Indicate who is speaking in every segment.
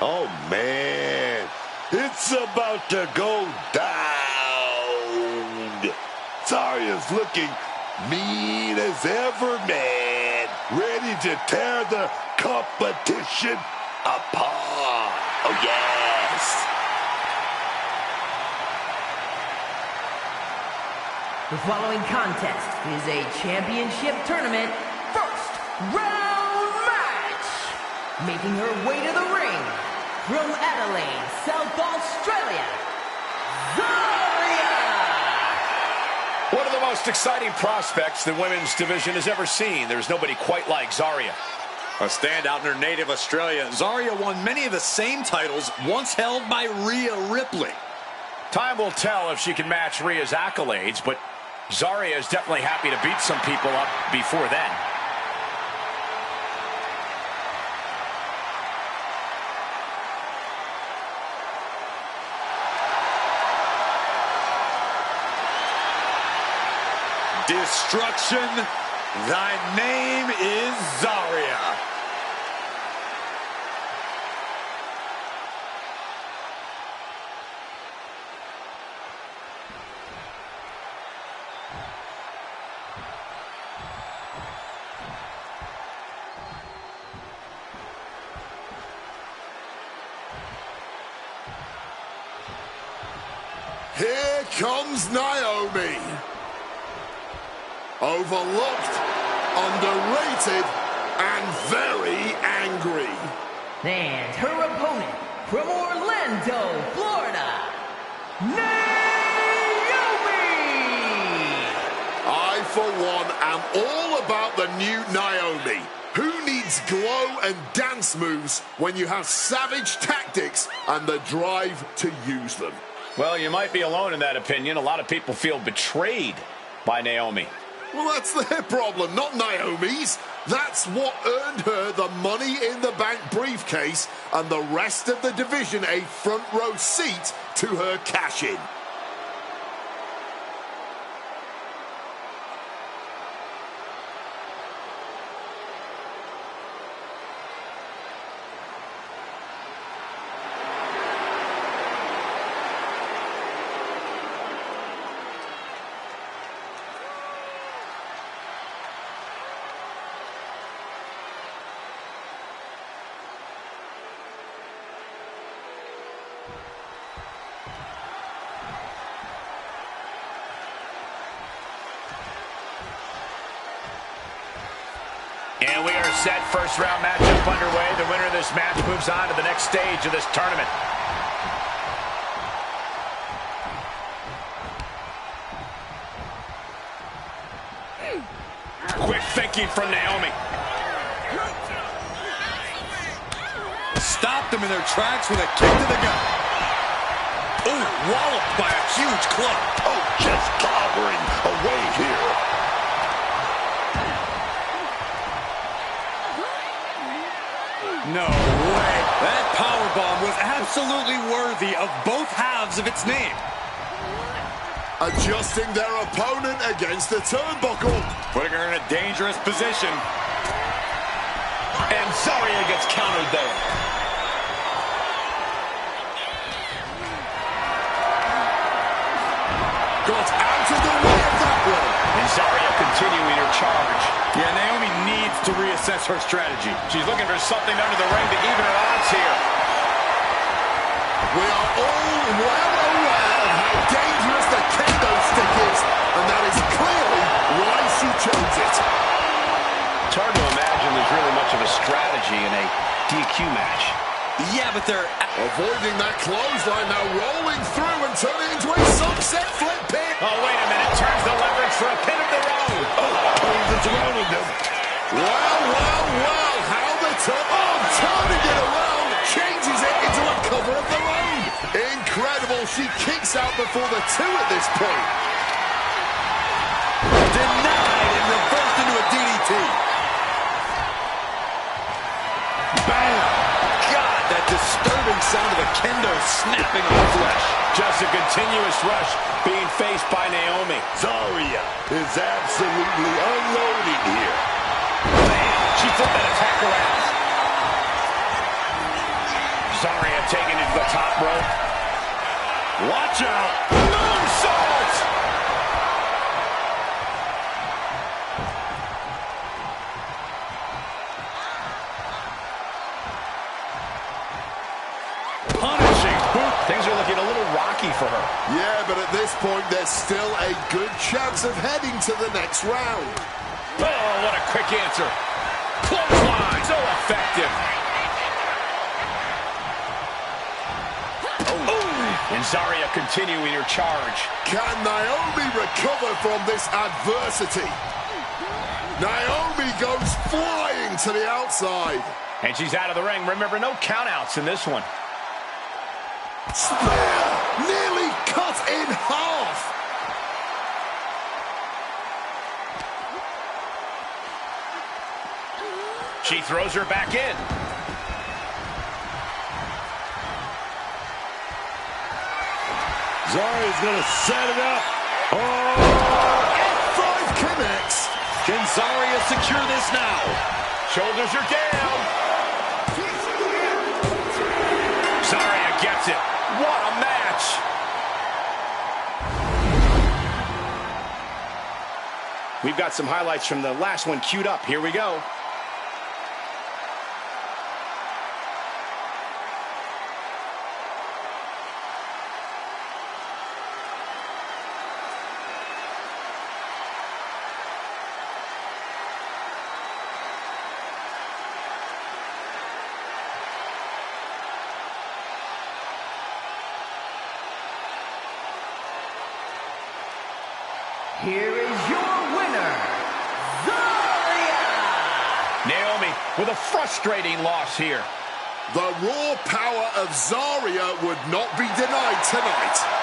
Speaker 1: Oh, man. It's about to go down. Zarya's looking mean as ever, man. Ready to tear the competition apart. Oh, yes.
Speaker 2: The following contest is a championship tournament first round match. Making her way to the ring from Adelaide, South Australia, Zarya!
Speaker 3: One of the most exciting prospects the women's division has ever seen. There's nobody quite like Zarya.
Speaker 4: A standout in her native Australia, Zarya won many of the same titles once held by Rhea Ripley.
Speaker 3: Time will tell if she can match Rhea's accolades, but Zarya is definitely happy to beat some people up before then.
Speaker 4: Destruction, thy name is Zarya.
Speaker 1: Here comes Naomi. Overlooked, underrated, and very angry.
Speaker 2: And her opponent from Orlando, Florida, Naomi!
Speaker 1: I, for one, am all about the new Naomi. Who needs glow and dance moves when you have savage tactics and the drive to use them?
Speaker 3: Well, you might be alone in that opinion. A lot of people feel betrayed by Naomi.
Speaker 1: Well, that's their problem, not Naomi's. That's what earned her the Money in the Bank briefcase and the rest of the division a front row seat to her cash-in.
Speaker 3: And we are set. First round matchup underway. The winner of this match moves on to the next stage of this tournament. Quick thinking from Naomi.
Speaker 4: Stopped them in their tracks with a kick to the gut. Ooh, walloped by a huge club.
Speaker 1: Oh, just clobbering away here.
Speaker 4: No way. That powerbomb was absolutely worthy of both halves of its name.
Speaker 1: Adjusting their opponent against the turnbuckle.
Speaker 4: Putting her in a dangerous position.
Speaker 3: And Zarya gets countered there.
Speaker 1: Got out of the way of that one.
Speaker 3: And Zarya continuing her charge.
Speaker 4: Yeah, Naomi needs to reassess her strategy.
Speaker 3: She's looking for something under the ring to even her odds here.
Speaker 1: We are all well aware of how dangerous the kendo stick is, and that is clearly why she chose it.
Speaker 3: It's hard to imagine there's really much of a strategy in a DQ match.
Speaker 4: Yeah, but they're
Speaker 1: Avoiding that clothesline, now rolling through and turning into a sunset flip pin.
Speaker 3: Oh, wait a minute. Turns the leverage for a pin of their own.
Speaker 1: Oh, it's rolling them. Well, how the turning it around, changes it into a cover of their own. Incredible, she kicks out before the two at this point.
Speaker 4: denied and reversed into a DDT. Bam! God, that disturbing sound of a kendo snapping on flesh.
Speaker 3: Just a continuous rush being faced by Naomi.
Speaker 1: Zarya is absolutely unloading here.
Speaker 3: Man, she flipped that attack around. Zarya taking it to the top rope.
Speaker 4: Watch out.
Speaker 3: Moonsault!
Speaker 4: Punishing.
Speaker 3: Things are looking a little rocky for her.
Speaker 1: Yeah, but at this point, there's still a good chance of heading to the next round.
Speaker 3: Oh, what a quick answer. Clothesline, so effective. And Zarya continuing her charge.
Speaker 1: Can Naomi recover from this adversity? Naomi goes flying to the outside.
Speaker 3: And she's out of the ring. Remember, no countouts in this one.
Speaker 1: Spear nearly cut in half.
Speaker 3: She throws her back in.
Speaker 4: Zarya's going to set it up.
Speaker 1: Oh, F5 connects.
Speaker 4: Can Zarya secure this now?
Speaker 3: Shoulders are down. Zarya gets it. What a match. We've got some highlights from the last one queued up. Here we go.
Speaker 2: Here is your winner, Zarya!
Speaker 3: Naomi with a frustrating loss here.
Speaker 1: The raw power of Zarya would not be denied tonight.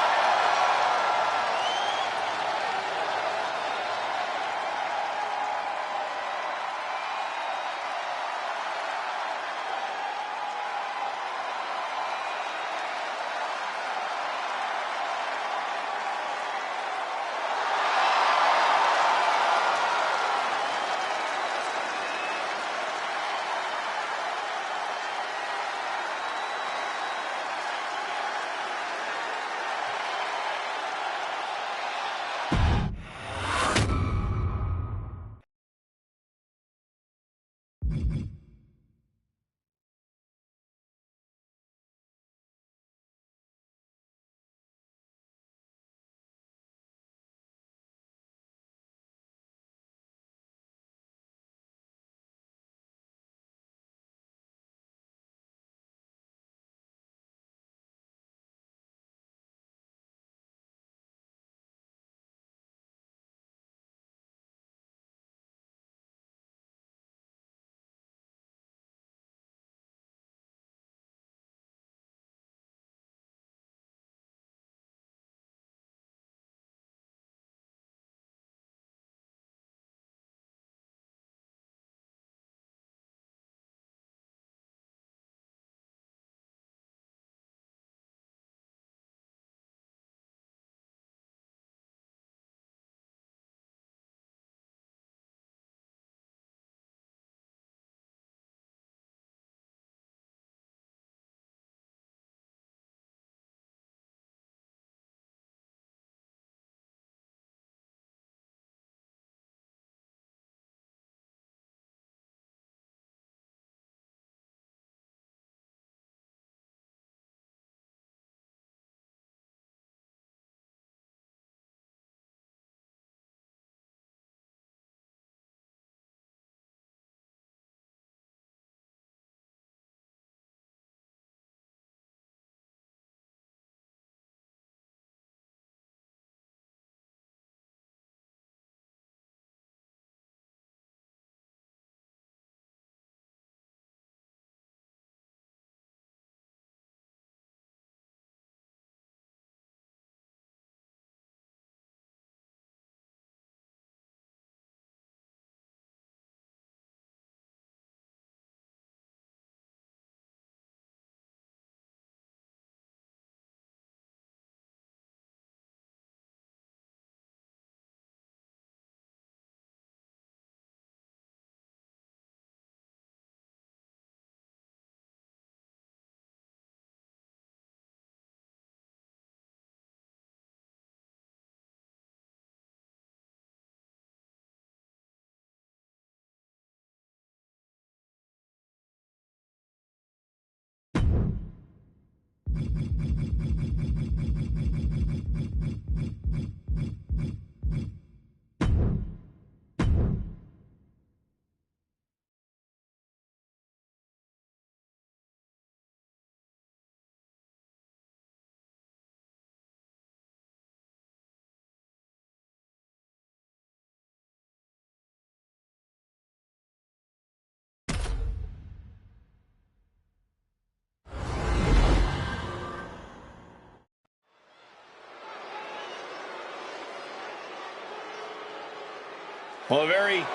Speaker 3: Well, a very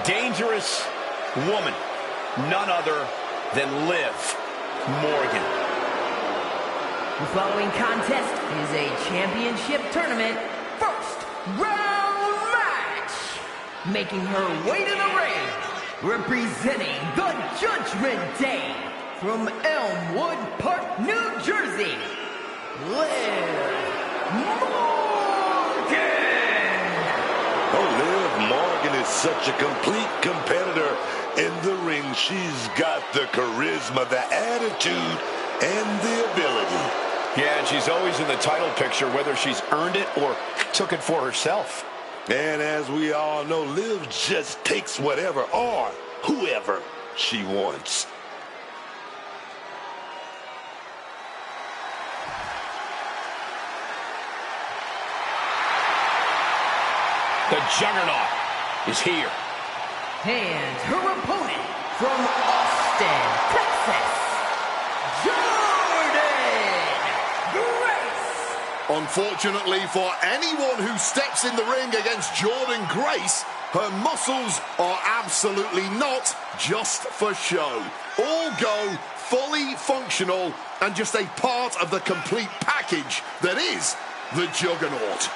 Speaker 3: dangerous woman. None other than Liv Morgan.
Speaker 2: The following contest is a championship tournament first round match. Making her way to the ring, representing the Judgment Day from Elmwood Park, New Jersey, Liv Morgan.
Speaker 5: Oh, Liv Morgan is such a complete competitor in the ring. She's got the charisma, the attitude, and the ability.
Speaker 3: Yeah, and she's always in the title picture, whether she's earned it or took it for herself.
Speaker 5: And as we all know, Liv just takes whatever or whoever she wants.
Speaker 3: The Juggernaut is here.
Speaker 2: And her opponent from Austin, Texas,
Speaker 1: Unfortunately for anyone who steps in the ring against Jordynne Grace, her muscles are absolutely not just for show. All go fully functional and just a part of the complete package that is the Juggernaut.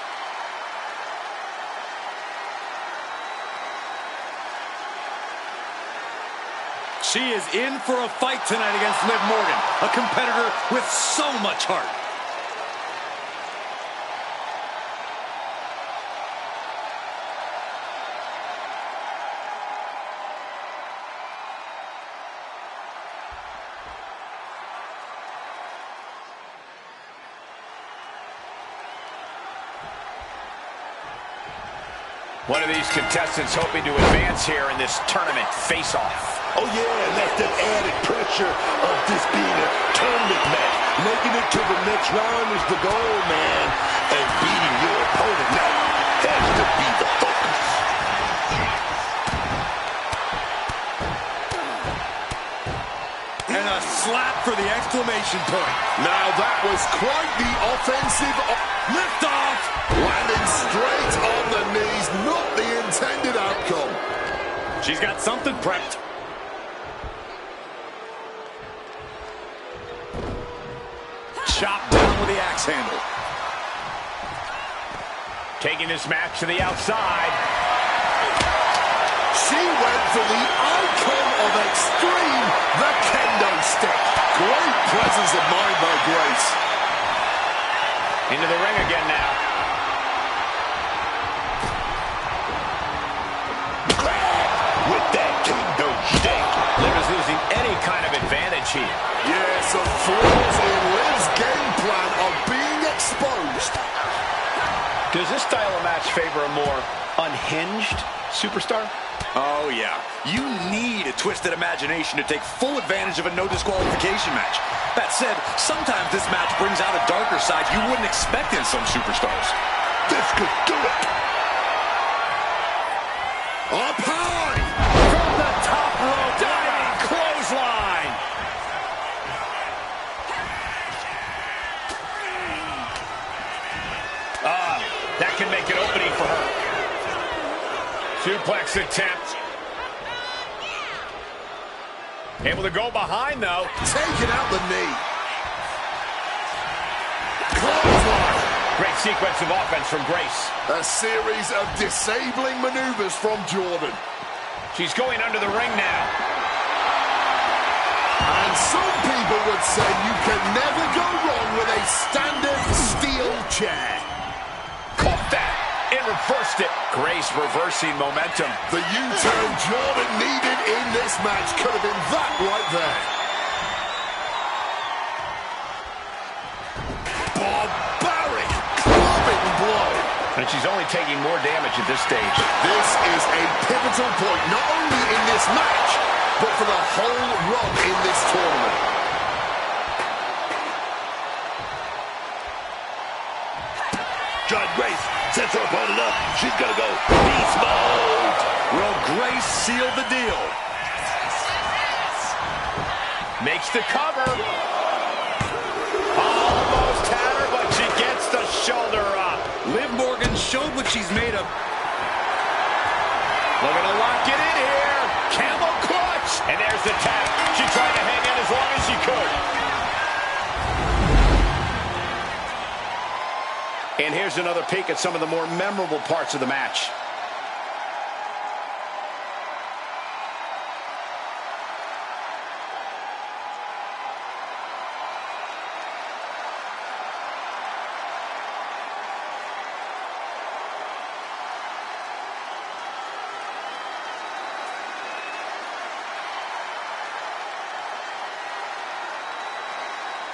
Speaker 4: She is in for a fight tonight against Liv Morgan, a competitor with so much heart.
Speaker 3: One of these contestants hoping to advance here in this tournament face-off.
Speaker 5: Oh yeah, and that's that added pressure of this being a tournament match. Making it to the next round is the goal, man. And beating your opponent now has to be the focus.
Speaker 4: And a slap for the exclamation point.
Speaker 1: Now that was quite the offensive
Speaker 4: Lift off!
Speaker 1: landing straight on the knees, not the intended outcome.
Speaker 4: She's got something prepped. Chopped down with the axe handle.
Speaker 3: Taking this match to the outside.
Speaker 1: She went for the icon of extreme, the kendo stick. Great presence of mind by Grace.
Speaker 3: Into the ring again now.
Speaker 5: With that kendo stick.
Speaker 3: Liv is losing any kind of advantage here.
Speaker 1: Yeah, some flaws in Liv's game plan are being exposed.
Speaker 3: Does this style of match favor a more unhinged superstar?
Speaker 4: Oh, yeah. You need a twisted imagination to take full advantage of a no disqualification match. That said, sometimes this match brings out a darker side you wouldn't expect in some superstars.
Speaker 5: This could do it.
Speaker 1: Up high.
Speaker 3: From the top rope, diving clothesline. That can make an opening for her. Suplex attempt. Able to go behind, though.
Speaker 1: Taking out the knee. Clothesline.
Speaker 3: Great sequence of offense from Grace.
Speaker 1: A series of disabling maneuvers from Jordynne.
Speaker 3: She's going under the ring now.
Speaker 1: And some people would say you can never go wrong with a standard steel chair.
Speaker 3: Caught that and reversed it. Grace reversing momentum.
Speaker 1: The U-turn Jordynne needed in this match could have been that right there. Barbaric clubbing blow.
Speaker 3: And she's only taking more damage at this stage.
Speaker 1: This is a pivotal point, not only in this match, but for the whole run in this tournament.
Speaker 5: Jordynne Grace sets her opponent up. She's gonna go beast mode.
Speaker 4: Will Grace seal the deal?
Speaker 3: Makes the cover. Almost had her, but she gets the shoulder up.
Speaker 4: Liv Morgan showed what she's made of.
Speaker 3: Looking to lock it in here. Camel clutch. And there's the tap. She tried to hang in as long as she could. And here's another peek at some of the more memorable parts of the match.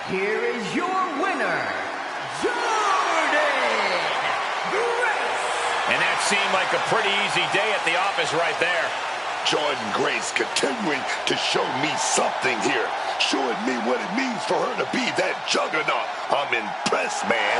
Speaker 2: Here is your winner, Jordan Grace.
Speaker 3: And that seemed like a pretty easy day at the office right there.
Speaker 5: Jordan Grace continuing to show me something here. Showing me what it means for her to be that juggernaut. I'm impressed, man.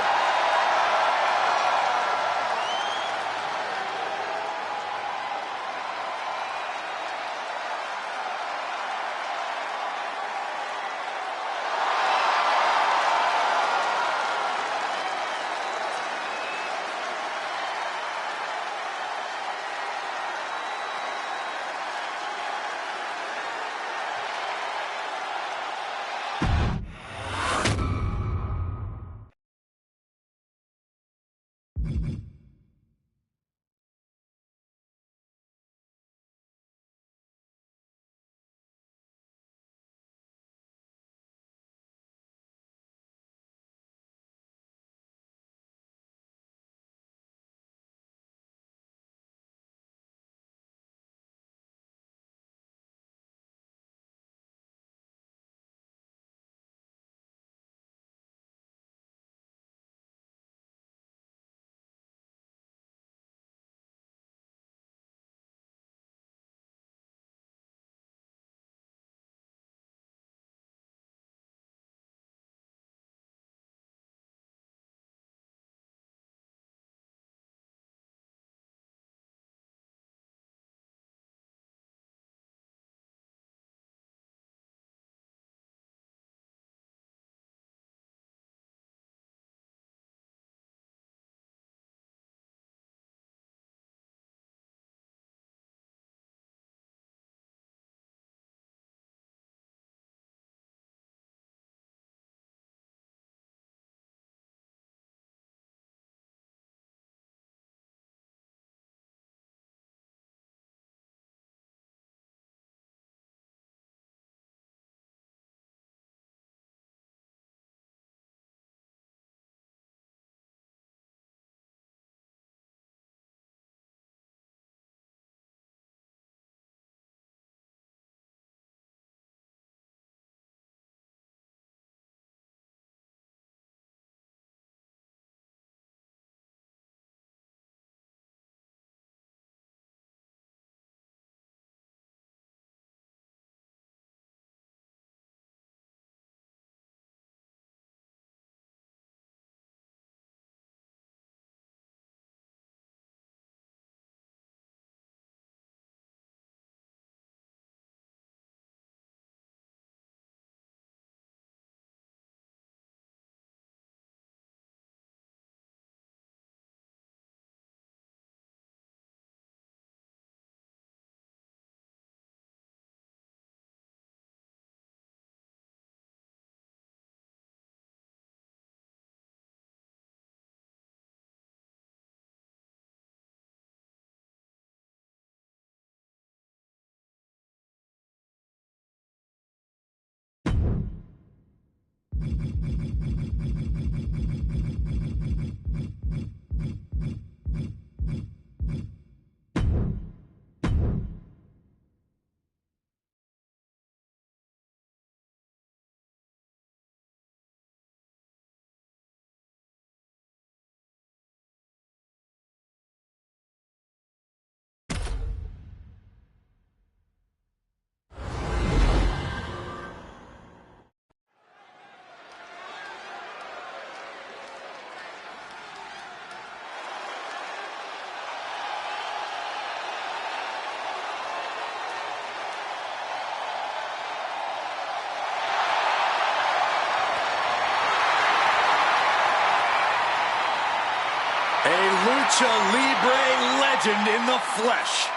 Speaker 4: A Lucha Libre legend in the flesh.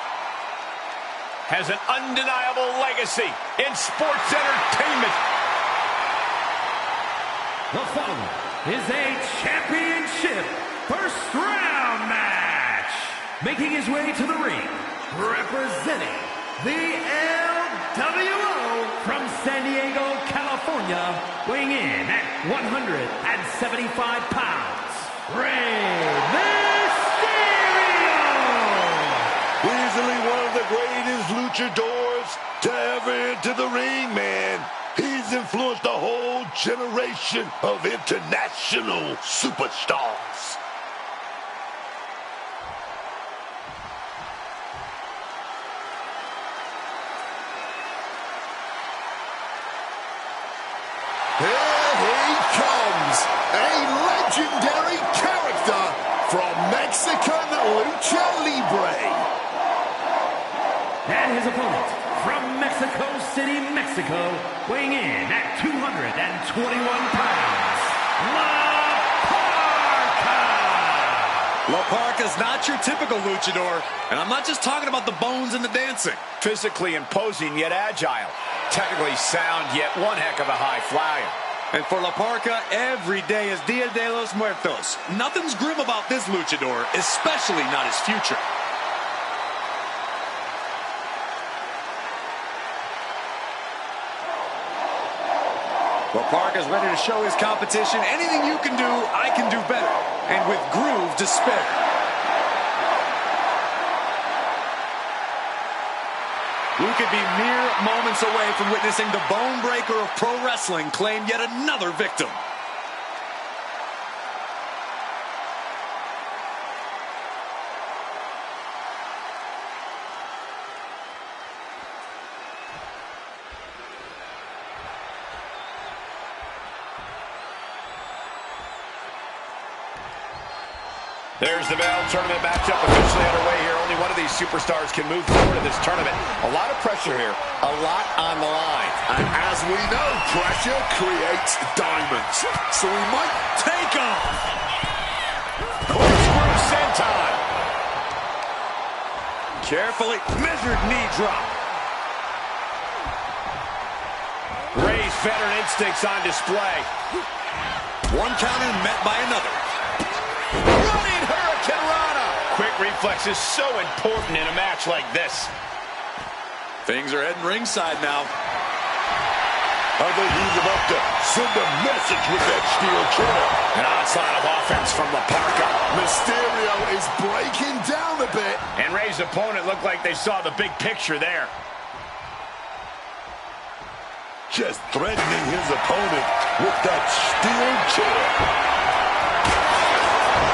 Speaker 3: has an undeniable legacy in sports entertainment.
Speaker 6: The following is a championship first round match. Making his way to the ring, representing the LWO from San Diego, California, weighing in at 175 pounds, Rey Mysterio!
Speaker 5: Easily one of the greatest luchadors to ever enter the ring, man. He's influenced a whole generation of international superstars.
Speaker 1: Here he comes, a legendary character from Mexican Lucha Libre.
Speaker 6: And his opponent from Mexico City, Mexico, weighing in at 221 pounds,
Speaker 4: La Parka's not your typical luchador, and I'm not just talking about the bones and the dancing.
Speaker 3: Physically imposing yet agile. Technically sound yet one heck of a high flyer.
Speaker 4: And for La Parka, every day is Dia de los Muertos. Nothing's grim about this luchador, especially not his future. La Parka's ready to show his competition. Anything you can do, I can do better. And with groove to spare. We could be mere moments away from witnessing the bone breaker of pro wrestling claim yet another victim.
Speaker 3: There's the bell. Tournament matchup officially underway here. Only one of these superstars can move forward in this tournament. A lot of pressure here. A lot on the line.
Speaker 1: And as we know, pressure creates diamonds. So we might
Speaker 3: Take off. Corkscrew senton.
Speaker 4: Carefully measured knee drop.
Speaker 3: Rey's veteran instincts on display.
Speaker 4: One counter met by another.
Speaker 3: Running Hurricane Rana. Quick reflexes so important in a match like this.
Speaker 4: Things are heading ringside now.
Speaker 5: I think he's about to send a message with that steel chair.
Speaker 3: An onslaught of offense from La Parka.
Speaker 1: Mysterio is breaking down a bit.
Speaker 3: And Rey's opponent looked like they saw the big picture there.
Speaker 5: Just threatening his opponent with that steel chair.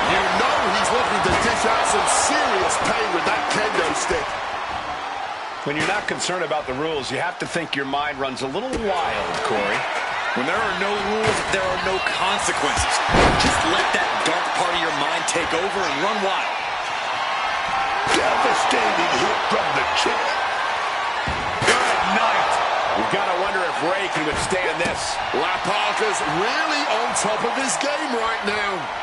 Speaker 1: You know he's looking to dish out some serious pain with that kendo stick.
Speaker 3: When you're not concerned about the rules, you have to think your mind runs a little wild, Corey.
Speaker 4: When there are no rules, there are no consequences. Just let that dark part of your mind take over and run wild.
Speaker 5: Devastating hit from the chair.
Speaker 3: Good night. We've got to wonder if Rey can withstand this.
Speaker 1: La Parka's really on top of his game right now.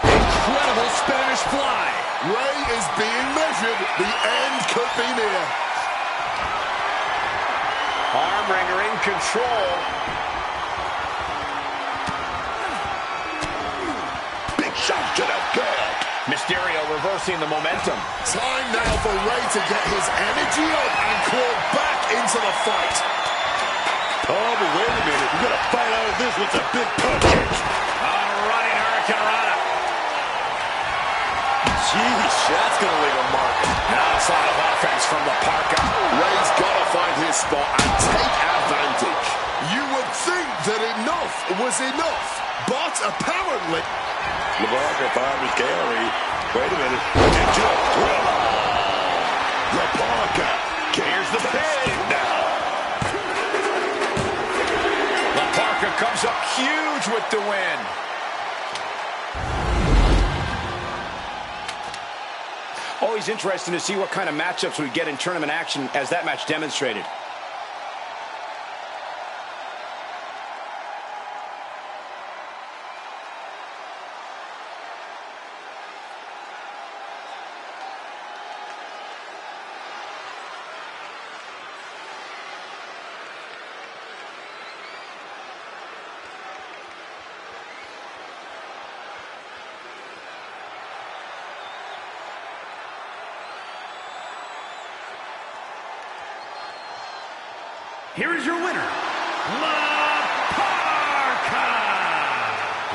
Speaker 4: Incredible Spanish fly.
Speaker 1: Rey is being measured. The end could be near.
Speaker 3: Arm wringer in control.
Speaker 5: Big shot to the gut.
Speaker 3: Mysterio reversing the momentum.
Speaker 1: Time now for Rey to get his energy up and claw back into the fight.
Speaker 5: Oh, but wait a minute. We're going to fight out of this with some big punches.
Speaker 3: Running Hurricane Rana.
Speaker 4: Jeez, that's going to leave a mark.
Speaker 3: An onslaught of offense from La Parka.
Speaker 1: Rey's got to find his spot and take advantage. You would think that enough was enough, but apparently...
Speaker 5: La Parka found his gallery. Wait a minute. Into a thriller. La Parka.
Speaker 3: Here's the pin.
Speaker 5: Now.
Speaker 3: La Parka comes up huge with the win. Always interesting to see what kind of matchups we get in tournament action, as that match demonstrated.
Speaker 6: here is your winner, La Parka!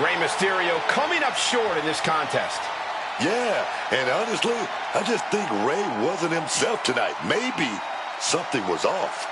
Speaker 3: Rey Mysterio coming up short in this contest.
Speaker 5: Yeah, and honestly, I just think Rey wasn't himself tonight. Maybe something was off.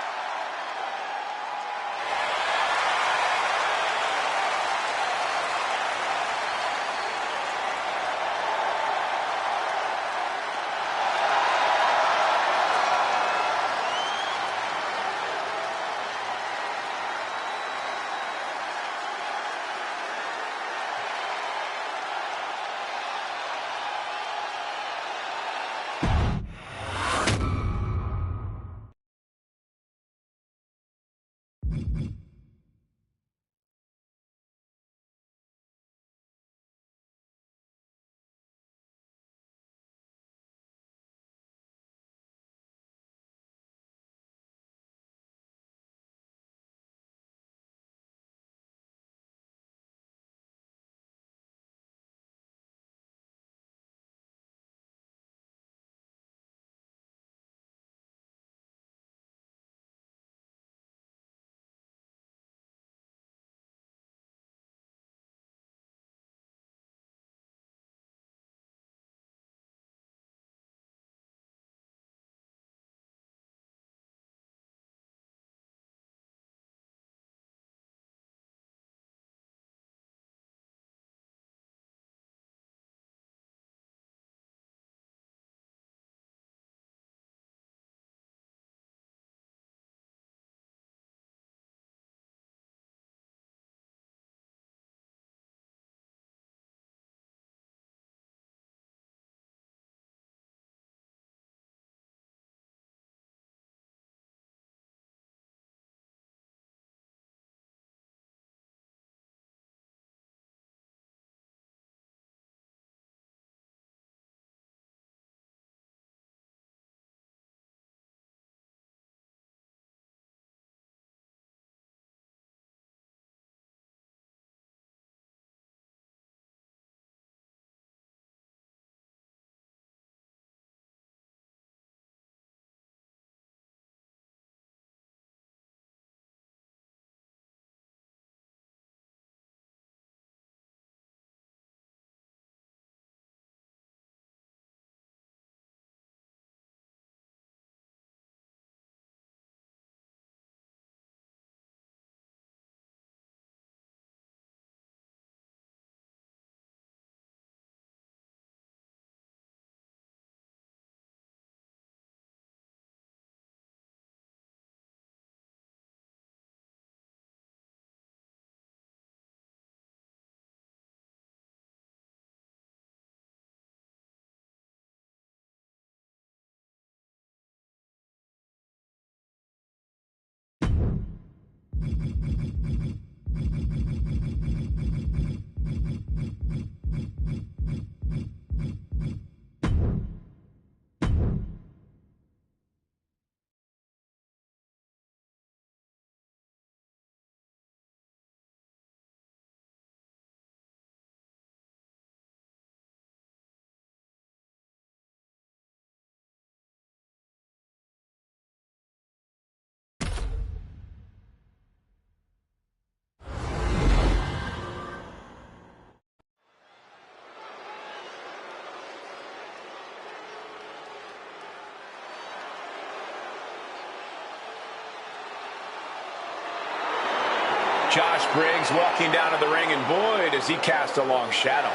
Speaker 3: Josh Briggs walking down to the ring, and boy, does he cast a long shadow.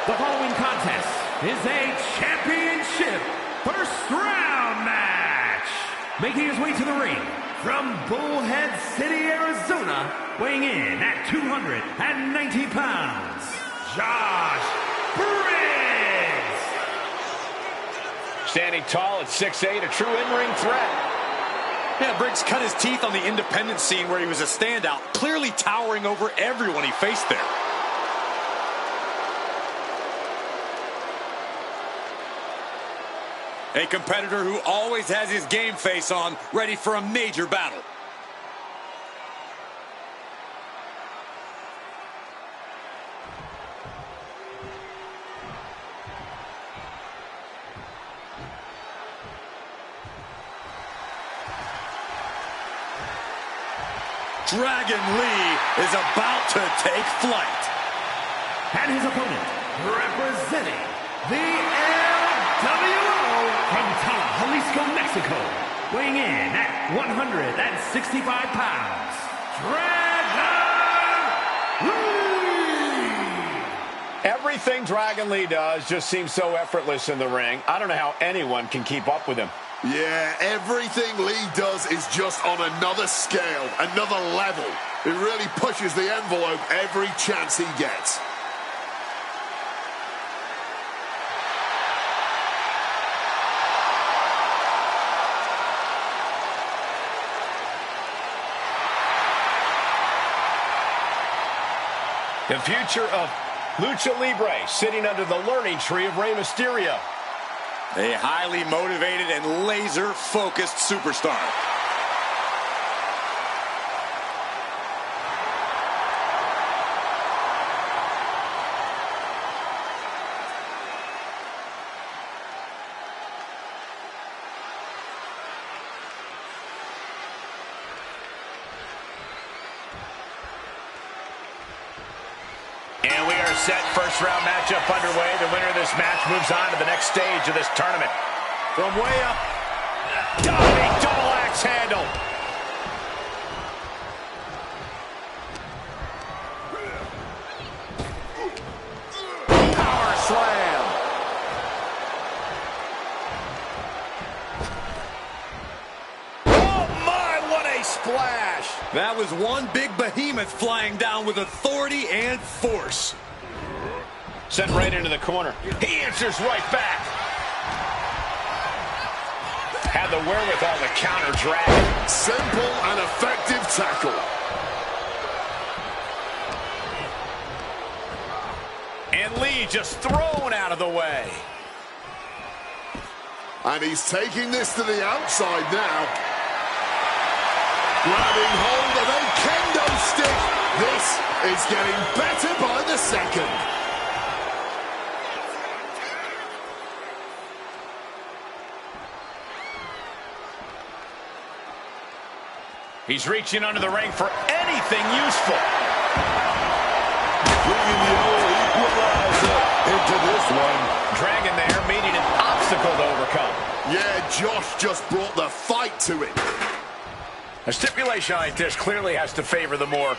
Speaker 6: The following contest is a championship first round match. Making his way to the ring from Bullhead City, Arizona, weighing in at 290 pounds, Josh Briggs.
Speaker 3: Standing tall at 6'8", a true in-ring threat.
Speaker 4: Yeah, Briggs cut his teeth on the independent scene where he was a standout, clearly towering over everyone he faced there. A competitor who always has his game face on, ready for a major battle. Dragon Lee is about to take flight.
Speaker 6: And his opponent, representing the LWO from Tala, Jalisco, Mexico, weighing in at 165 pounds, Dragon Lee!
Speaker 3: Everything Dragon Lee does just seems so effortless in the ring. I don't know how anyone can keep up with him.
Speaker 1: Yeah, everything Lee does is just on another scale, another level. It really pushes the envelope every chance he gets.
Speaker 3: The future of Lucha Libre sitting under the learning tree of Rey Mysterio.
Speaker 4: A highly motivated and laser-focused superstar.
Speaker 3: And we are set. First round matchup underway. The winner of this match moves on to the next stage of this tournament. From way up, diving double axe handle. Power slam. Oh my, what a splash.
Speaker 4: That was one big behemoth flying down with authority and force.
Speaker 3: Sent right into the corner. He answers right back. Had the wherewithal to counter Dragon.
Speaker 1: Simple and effective tackle.
Speaker 3: And Lee just thrown out of the way.
Speaker 1: And he's taking this to the outside now. Grabbing hold of a kendo stick. This is getting better by the second.
Speaker 3: He's reaching under the ring for anything useful.
Speaker 5: Bringing the old equalizer into this one.
Speaker 3: Dragon there meeting an obstacle to overcome.
Speaker 1: Yeah, Josh just brought the fight to it.
Speaker 3: A stipulation like this clearly has to favor the more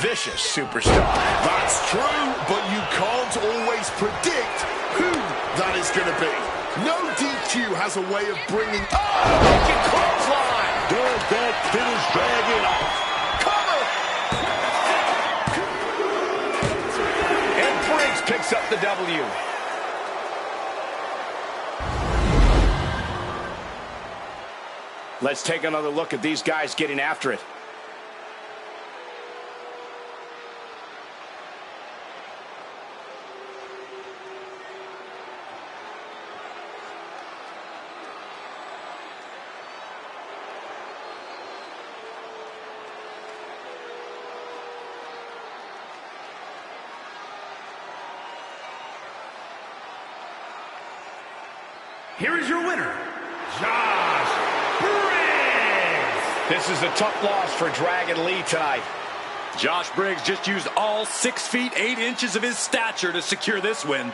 Speaker 3: vicious superstar.
Speaker 1: That's true, but you can't always predict who that is going to be. No DQ has a way of bringing...
Speaker 3: Oh, wicked clothesline!
Speaker 5: Does that finish Dragon off?
Speaker 3: Cover! And Briggs picks up the W. Let's take another look at these guys getting after it.
Speaker 6: Here is your winner, Josh Briggs.
Speaker 3: This is a tough loss for Dragon Lee tonight.
Speaker 4: Josh Briggs just used all 6 feet 8 inches of his stature to secure this win.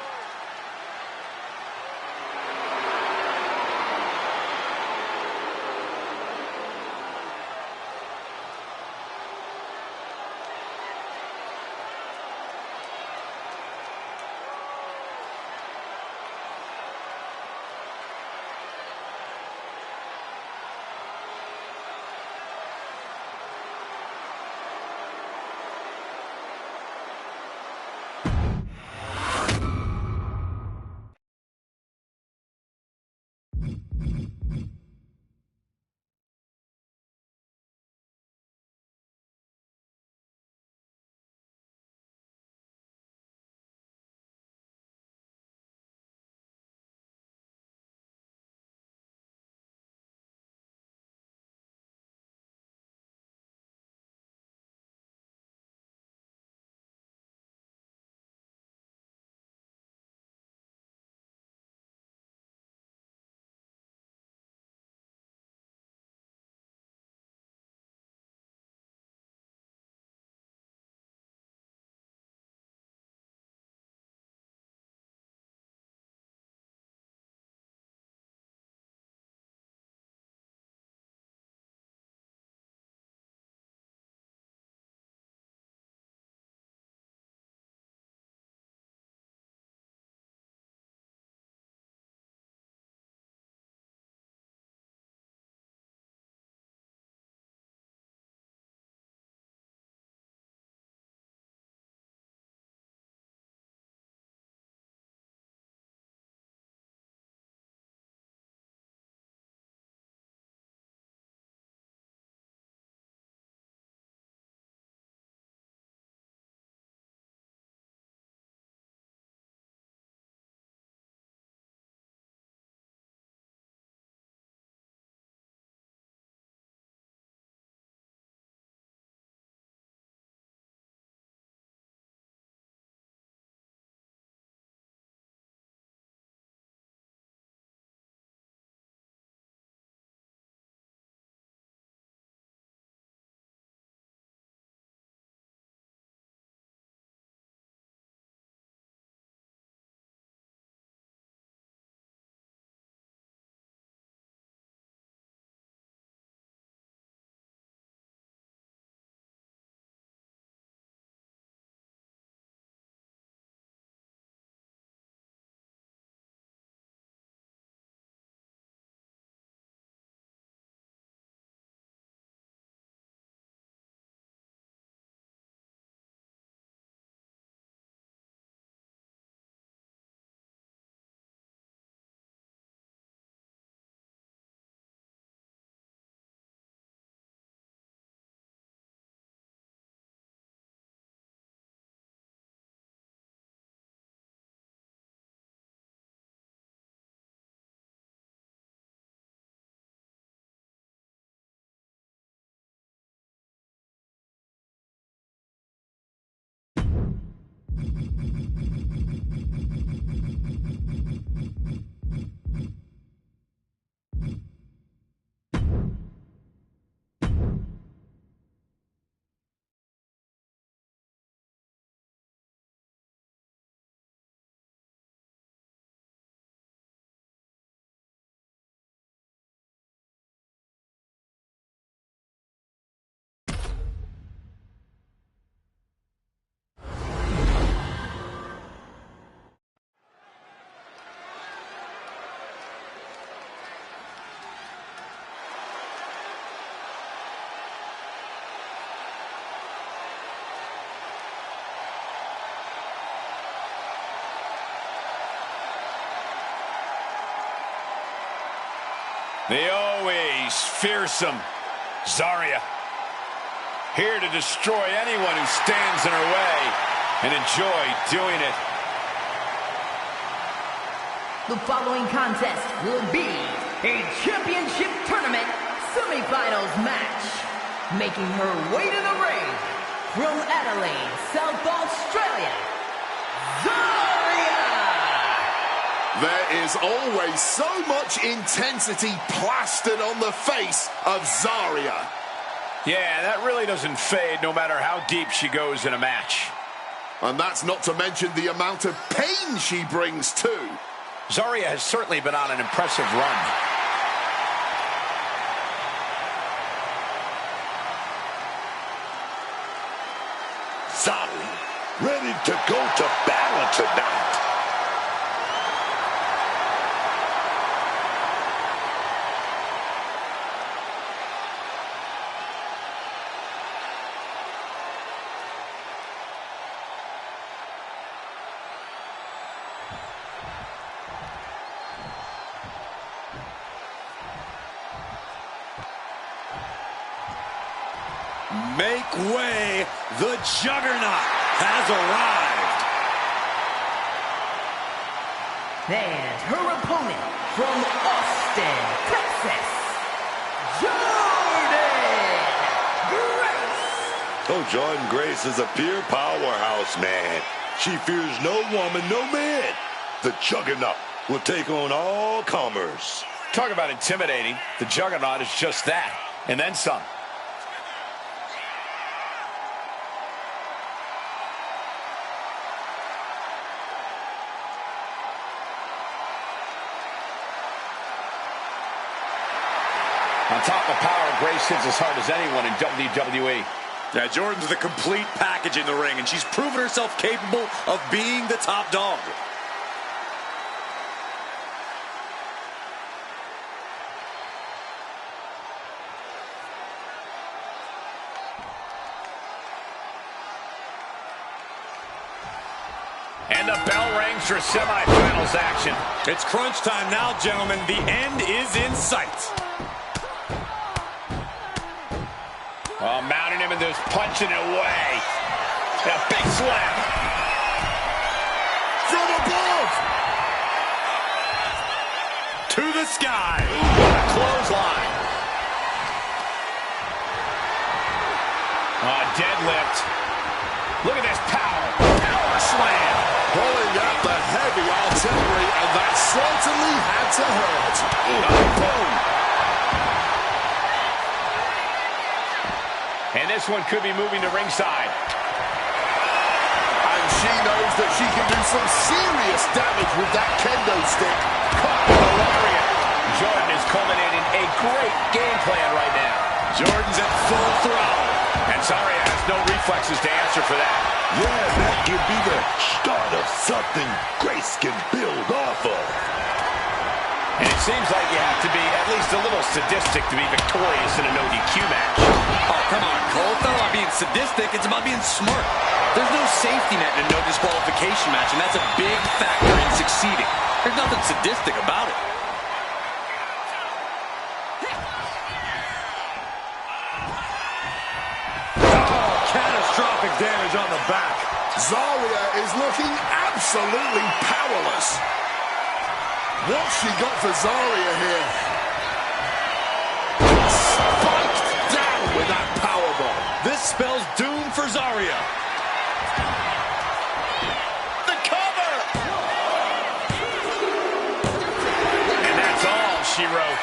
Speaker 3: The always fearsome Zarya. Here to destroy anyone who stands in her way and enjoy doing it.
Speaker 2: The following contest will be a championship tournament semifinals match. Making her way to the ring from Adelaide, South Australia, Zarya!
Speaker 1: There is always so much intensity plastered on the face of Zarya.
Speaker 3: Yeah, that really doesn't fade no matter how deep she goes in a match.
Speaker 1: And that's not to mention the amount of pain she brings too.
Speaker 3: Zarya has certainly been on an impressive run.
Speaker 5: Zarya, ready to go to battle tonight.
Speaker 4: Make way, the Juggernaut has arrived.
Speaker 2: And her opponent from Austin, Texas, Jordan Grace.
Speaker 5: Oh, Jordan Grace is a pure powerhouse, man. She fears no woman, no man. The Juggernaut will take on all comers.
Speaker 3: Talk about intimidating. The Juggernaut is just that, and then some. On top of power, Grace hits as hard as anyone in WWE.
Speaker 4: Yeah, Jordan's the complete package in the ring, and she's proven herself capable of being the top dog.
Speaker 3: And the bell rings for semifinals action.
Speaker 4: It's crunch time now, gentlemen. The end is in sight.
Speaker 3: Oh, mounting him and just punching it away. A big slam.
Speaker 1: From above!
Speaker 4: To the sky.
Speaker 3: What a clothesline. Oh, deadlift. Look at this power. Power slam.
Speaker 1: Pulling out the heavy artillery, and that certainly had to hurt.
Speaker 3: Boom. And this one could be moving to ringside.
Speaker 1: And she knows that she can do some serious damage with that kendo stick.
Speaker 3: Caught with a lariat. Jordan is culminating a great game plan right now.
Speaker 4: Jordan's at full throttle.
Speaker 3: And Zarya has no reflexes to answer for that.
Speaker 5: Yeah, that could be the start of something Grace can build off of.
Speaker 3: And it seems like you have to be at least a little sadistic to be victorious in a no DQ match.
Speaker 4: Oh, come on, Cole. It's not about being sadistic. It's about being smart. There's no safety net in a no disqualification match, and that's a big factor in succeeding. There's nothing sadistic about it. Oh, catastrophic damage on the back.
Speaker 1: Zarya is looking absolutely powerless. What's she got for Zarya here? Spiked down with that powerbomb.
Speaker 4: This spells doom for Zarya. The cover!
Speaker 3: And that's all she wrote.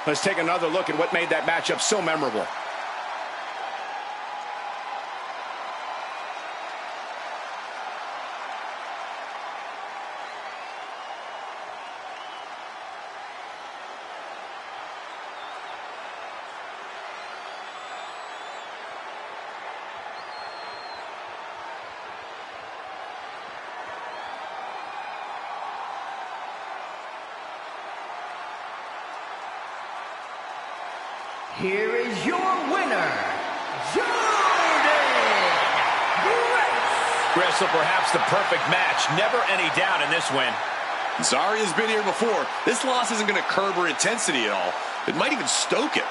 Speaker 3: Let's take another look at what made that matchup so memorable.
Speaker 2: Here is your winner, Jordan Grace.
Speaker 3: Chris, so perhaps the perfect match. Never any doubt in this win.
Speaker 7: Zarya's been here before. This loss isn't going to curb her intensity at all. It might even stoke it.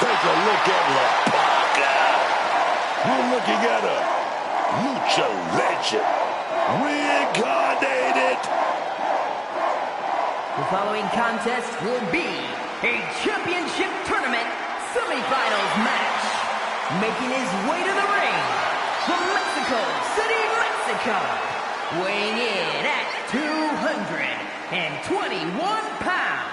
Speaker 5: Take a look at La Parka. We're looking at a lucha legend, reincarnated.
Speaker 2: The following contest will be a championship tournament semifinals match. Making his way to the ring from Mexico City, Mexico. Weighing in at 221 pounds.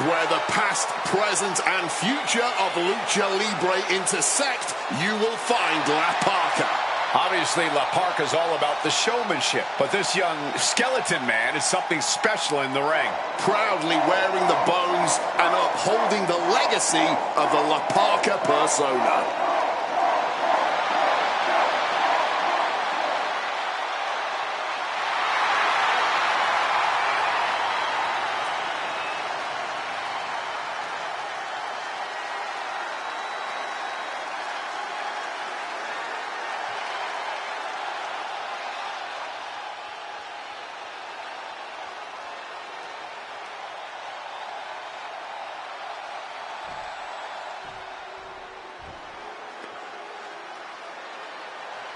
Speaker 1: Where the past, present, and future of Lucha Libre intersect, you will find La Parka.
Speaker 3: Obviously, La Parka's all about the showmanship, but this young skeleton man is something special in the ring.
Speaker 1: Proudly wearing the bones and upholding the legacy of the La Parka persona.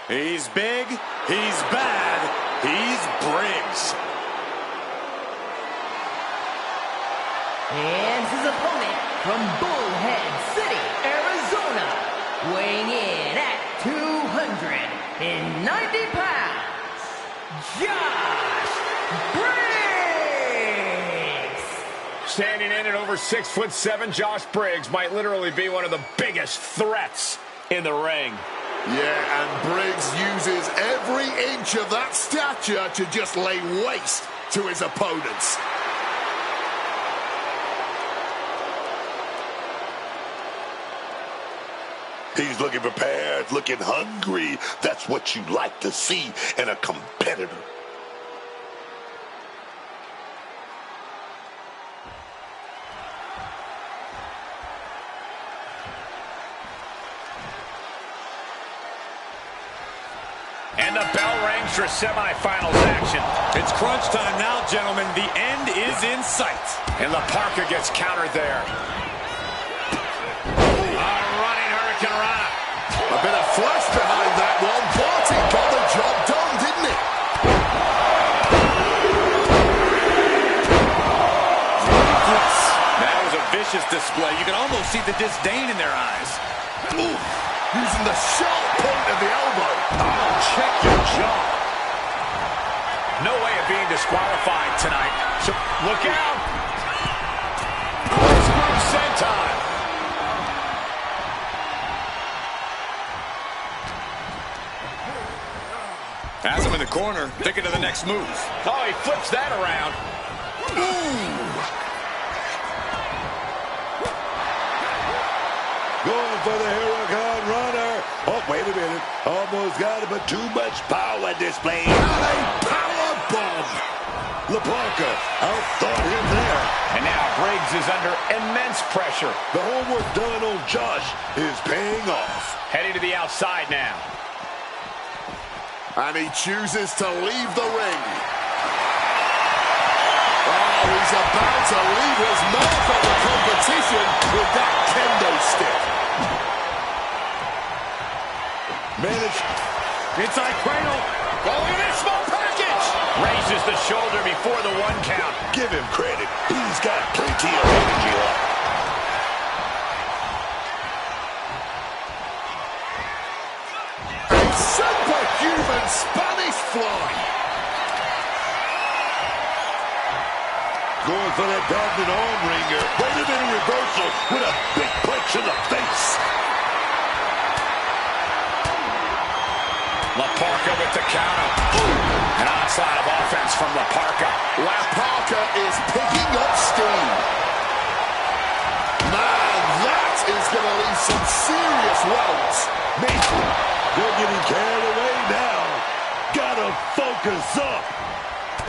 Speaker 4: He's big, he's bad, he's Briggs.
Speaker 2: And his opponent from Bullhead City, Arizona, weighing in at 290 pounds, Josh Briggs!
Speaker 3: Standing in at over 6'7", Josh Briggs might literally be one of the biggest threats in the ring.
Speaker 1: Yeah, and Briggs uses every inch of that stature to just lay waste to his opponents.
Speaker 5: He's looking prepared, looking hungry. That's what you like to see in a competitor.
Speaker 3: And the bell rings for semifinals action.
Speaker 4: It's crunch time now, gentlemen. The end is in sight.
Speaker 3: And La Parka gets countered there. Running Hurricane Rana.
Speaker 1: A bit of flash behind that one, but it got the job done, didn't it?
Speaker 4: That was a vicious display. You can almost see the disdain in their eyes.
Speaker 1: Ooh, using the sharp point of the elbow.
Speaker 4: Oh, check your jaw.
Speaker 3: No way of being disqualified tonight. So look out. Screw senton.
Speaker 4: Has him in the corner, thinking of the next move.
Speaker 3: Oh, he flips that around.
Speaker 5: Going for the Hurricane Runner. Oh, wait a minute. Almost got it, but too much power displayed. And a power bomb. La Parka outthought him there.
Speaker 3: And now Briggs is under immense pressure.
Speaker 5: The homework done on Josh is paying off.
Speaker 3: Heading to the outside now.
Speaker 1: And he chooses to leave the ring. Oh, he's about to leave his mark on the competition with that kendo stick.
Speaker 5: Managed.
Speaker 4: Inside cradle.
Speaker 3: Oh, look at this small package. Raises the shoulder before the 1 count.
Speaker 5: Give him credit. He's got plenty of energy left.
Speaker 1: Superhuman Spanish fly.
Speaker 5: Going for that dominant arm wringer. Wait a minute, reversal with a big punch in the face.
Speaker 3: La Parka with the counter. An onslaught of offense from La Parka.
Speaker 1: La Parka is picking up steam. Man, that is going to leave some serious welts.
Speaker 5: They're getting carried away now. Gotta focus up.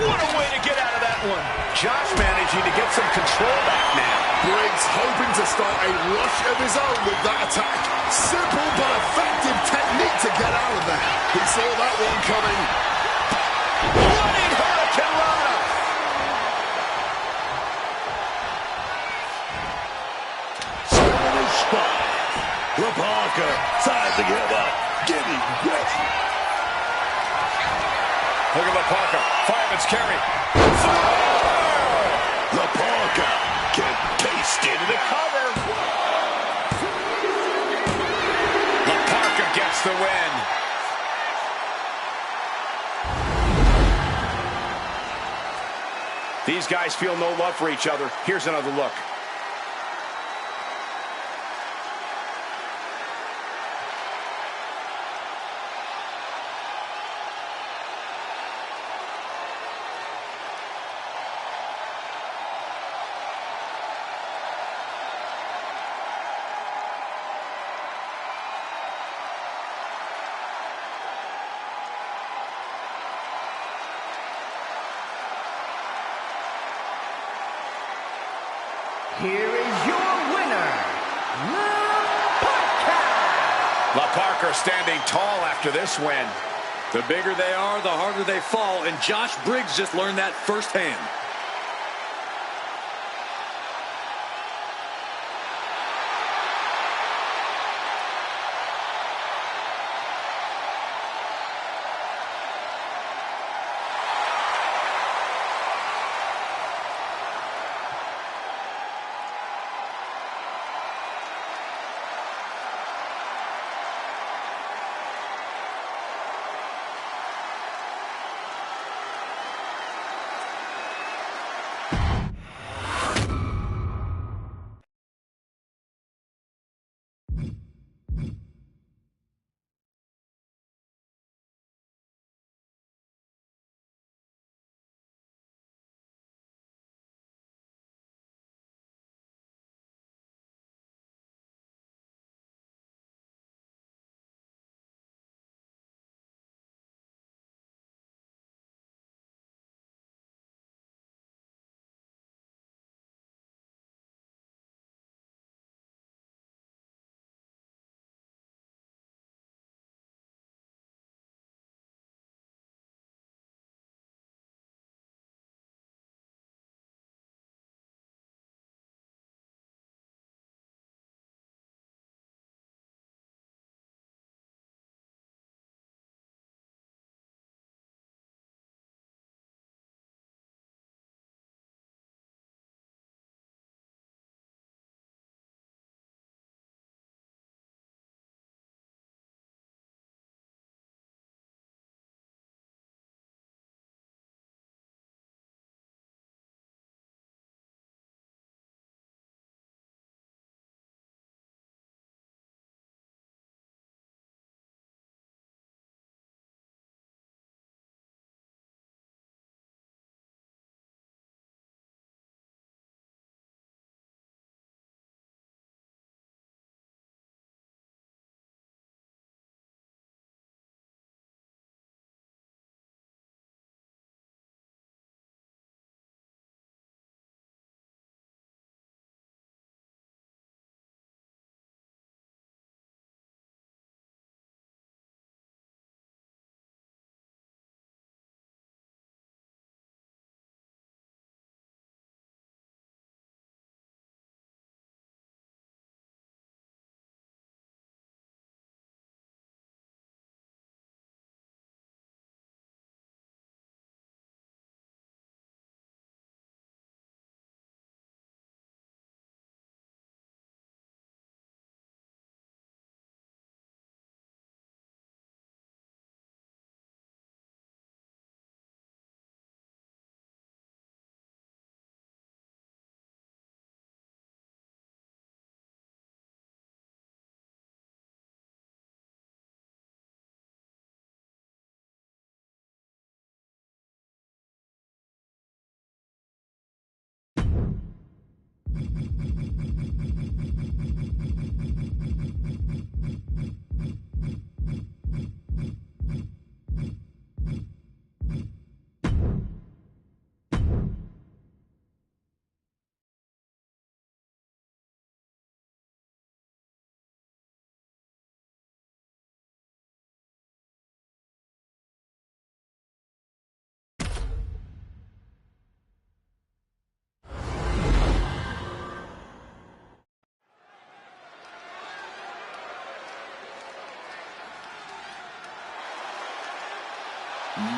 Speaker 3: What a way to get out of that one. Josh managing to get some control back now.
Speaker 1: Briggs hoping to start a rush of his own with that attack. Simple but effective technique to get out of there. He saw that one coming.
Speaker 3: Running Hurricane Rana.
Speaker 5: Spinning his spot. La Parka sizing him up. Getting ready.
Speaker 3: Look at La Parka. Fireman's carry.
Speaker 5: La Parka can taste Into the
Speaker 3: cover. LaParca gets the win. These guys feel no love for each other. Here's another look.
Speaker 2: Here is your winner, LaParca!
Speaker 3: LaParca standing tall after this win.
Speaker 4: The bigger they are, the harder they fall, and Josh Briggs just learned that firsthand.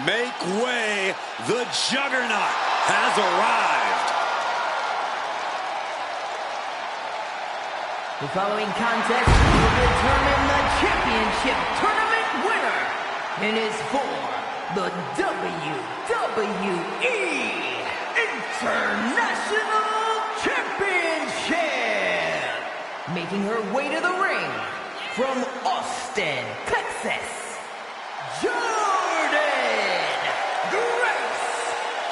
Speaker 4: Make way, the Juggernaut has arrived.
Speaker 2: The following contest will determine the championship tournament winner and is for the WWE International Championship. Making her way to the ring from Austin, Texas,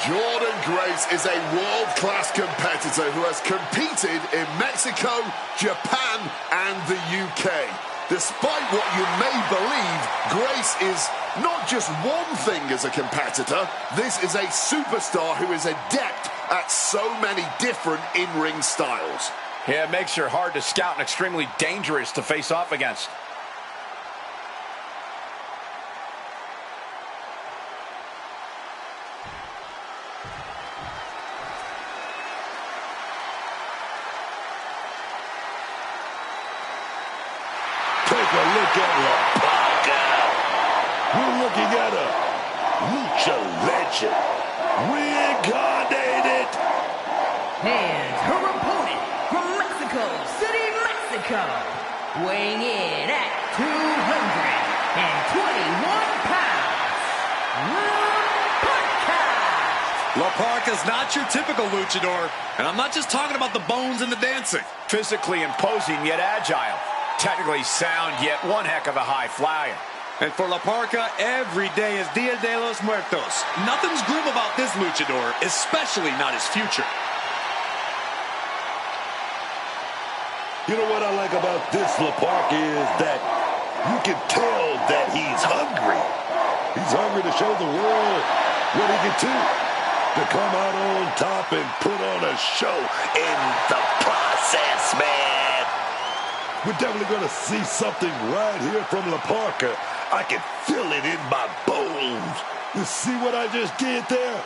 Speaker 1: Jordan Grace is a world-class competitor who has competed in Mexico, Japan, and the UK. Despite what you may believe, Grace is not just one thing as a competitor. This is a superstar who is adept at so many different in-ring styles.
Speaker 3: Yeah, it makes her hard to scout and extremely dangerous to face off against.
Speaker 5: Take a look at LaParca. We're looking at a lucha legend, reincarnated.
Speaker 2: And her opponent from Mexico City, Mexico, weighing in at 221 pounds,
Speaker 4: LaParca's not your typical luchador, and I'm not just talking about the bones and the dancing.
Speaker 3: Physically imposing yet agile. Technically sound yet one heck of a high flyer.
Speaker 4: And for LaParca, every day is Dia de los Muertos. Nothing's grim about this luchador, especially not his future.
Speaker 5: You know what I like about this LaParca is that you can tell that he's hungry. He's hungry to show the world what he can do. To come out on top and put on a show in the process, man. We're definitely going to see something right here from LaParca. I can feel it in my bones. You see what I just did there?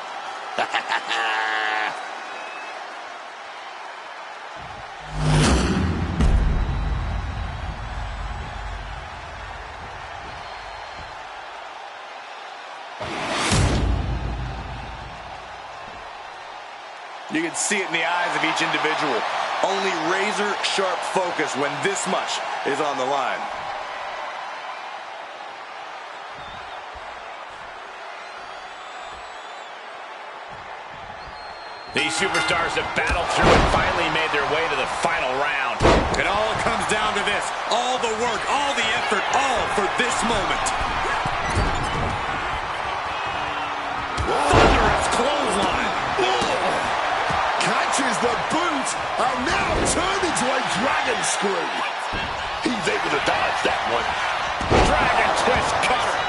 Speaker 7: You can see it in the eyes of each individual. Only razor-sharp focus when this much is on the line.
Speaker 3: These superstars have battled through and finally made their way to the final round.
Speaker 4: It all comes down to this. All the work, all the effort, all for this moment. Thunderous clothesline.
Speaker 1: Catches the boot and now turned into a dragon screw.
Speaker 5: He's able to dodge that one.
Speaker 3: Dragon twist cutter.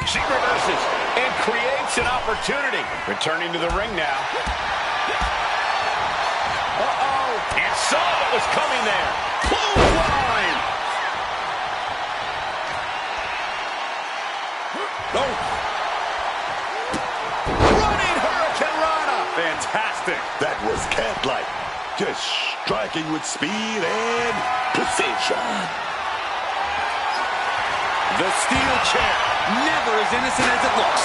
Speaker 3: She reverses and creates an opportunity. Returning to the ring now. Uh-oh. And saw what was coming there. Clothesline.
Speaker 4: Oh.
Speaker 3: Running Hurricane Rana.
Speaker 4: Fantastic.
Speaker 5: That was cat-like. Just striking with speed and precision.
Speaker 4: The steel chair, never as innocent as it looks.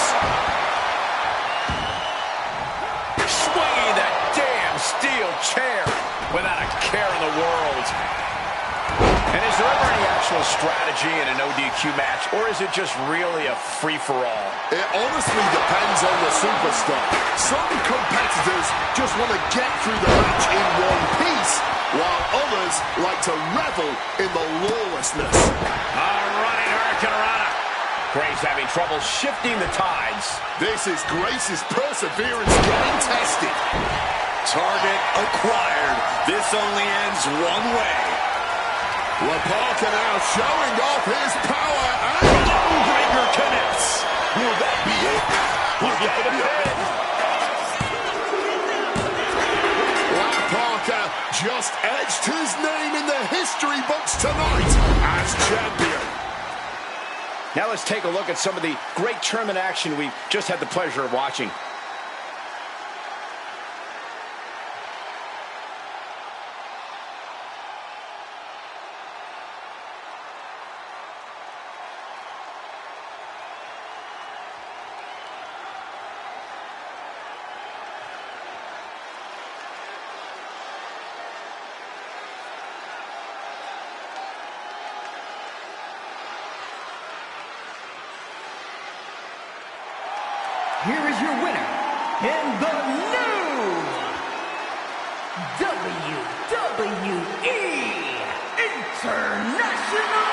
Speaker 3: Swinging that damn steel chair without a care in the world. And is there ever any actual strategy in an ODQ match, or is it just really a free-for-all?
Speaker 1: It honestly depends on the superstar. Some competitors just want to get through the match in one piece, while others like to revel in the lawlessness.
Speaker 3: Running Hurricane Rana. Grace having trouble shifting the tides.
Speaker 1: This is Grace's perseverance getting tested.
Speaker 4: Target acquired. This only ends one way.
Speaker 1: LaParca now showing off his power and
Speaker 4: Breaker connects.
Speaker 5: Will that be it? Will that be it?
Speaker 1: LaParca just etched his name in the history books tonight as champion.
Speaker 3: Now let's take a look at some of the great tournament action we just had the pleasure of watching.
Speaker 2: here is your winner, and the new WWE International